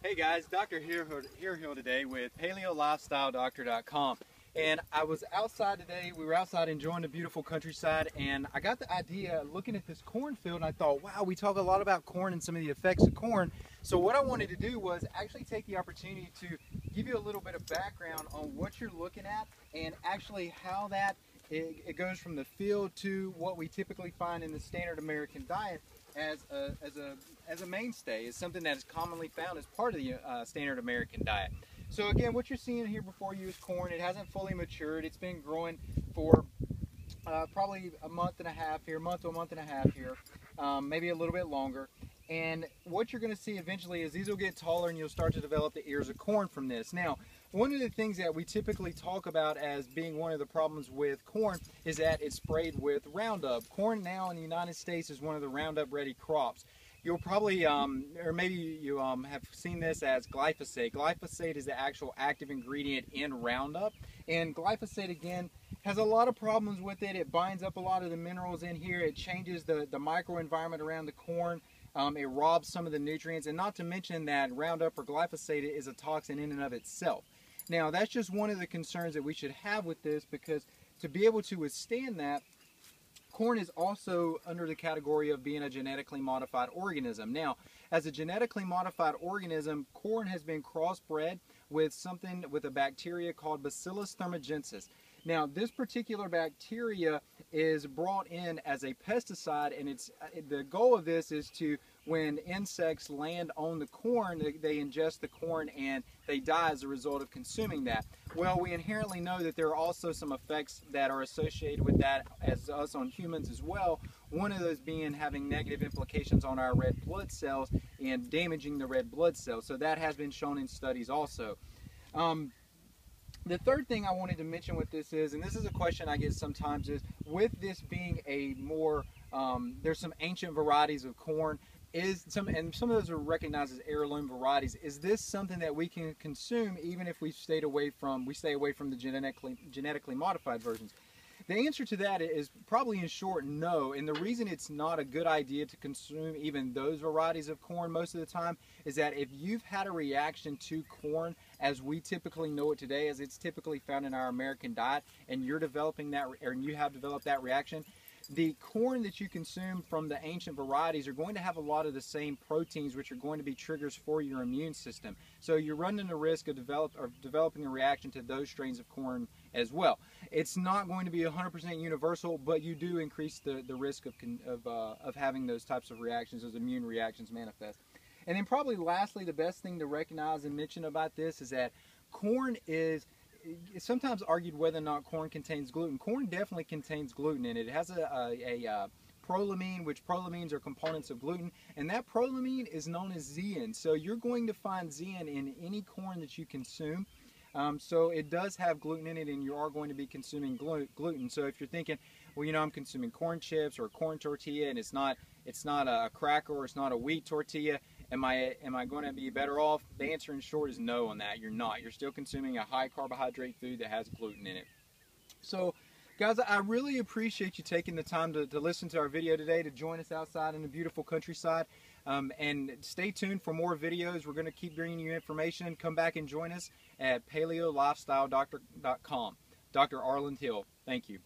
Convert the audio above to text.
Hey guys, Dr. Here today with PaleoLifestyleDoctor.com. And I was outside today, we were outside enjoying the beautiful countryside, and I got the idea looking at this cornfield, and I thought, wow, we talk a lot about corn and some of the effects of corn. So what I wanted to do was actually take the opportunity to give you a little bit of background on what you're looking at and actually how that it goes from the field to what we typically find in the standard American diet as a mainstay, is something that is commonly found as part of the standard American diet. So again, what you're seeing here before you is corn. It hasn't fully matured. It's been growing for probably a month to a month and a half here, maybe a little bit longer. And what you're going to see eventually is these will get taller and you'll start to develop the ears of corn from this. Now, one of the things that we typically talk about as being one of the problems with corn is that it's sprayed with Roundup. Corn now in the United States is one of the Roundup ready crops. You'll probably, or maybe you have seen this as glyphosate. Glyphosate is the actual active ingredient in Roundup. And glyphosate, again, has a lot of problems with it. It binds up a lot of the minerals in here. It changes the microenvironment around the corn. It robs some of the nutrients. And not to mention that Roundup or glyphosate is a toxin in and of itself. Now, that's just one of the concerns that we should have with this, because to be able to withstand that, corn is also under the category of being a genetically modified organism. Now, as a genetically modified organism, corn has been crossbred with a bacteria called Bacillus thuringiensis. Now, this particular bacteria is brought in as a pesticide, and the goal of this is to, when insects land on the corn, they ingest the corn and they die as a result of consuming that. Well, we inherently know that there are also some effects that are associated with that as us on humans as well. One of those being having negative implications on our red blood cells and damaging the red blood cells. So that has been shown in studies also. The third thing I wanted to mention with this is, and this is a question I get sometimes, is with this being a more, there's some ancient varieties of corn, and some of those are recognized as heirloom varieties. Is this something that we can consume even if we stay away from the genetically modified versions? The answer to that is probably, in short, no. And the reason it's not a good idea to consume even those varieties of corn most of the time is that if you've had a reaction to corn as we typically know it today, as it's typically found in our American diet, and you're developing that, or you have developed that reaction, the corn that you consume from the ancient varieties are going to have a lot of the same proteins, which are going to be triggers for your immune system. So you're running the risk of developing a reaction to those strains of corn as well. It's not going to be 100% universal, but you do increase the risk of having those types of reactions, those immune reactions manifest. And then probably lastly, the best thing to recognize and mention about this is that corn is, it's sometimes argued whether or not corn contains gluten. Corn definitely contains gluten in it. It has a prolamine, which prolamines are components of gluten, and that prolamine is known as zein. So you're going to find zein in any corn that you consume. So it does have gluten in it, and you are going to be consuming gluten. So if you're thinking, well, you know, I'm consuming corn chips or a corn tortilla, and it's not a cracker or it's not a wheat tortilla, am I going to be better off? The answer in short is no on that. You're not. You're still consuming a high carbohydrate food that has gluten in it. So guys, I really appreciate you taking the time to listen to our video today, to join us outside in the beautiful countryside. And stay tuned for more videos. We're going to keep bringing you information. Come back and join us at PaleoLifestyleDoctor.com. Dr. Arland Hill, thank you.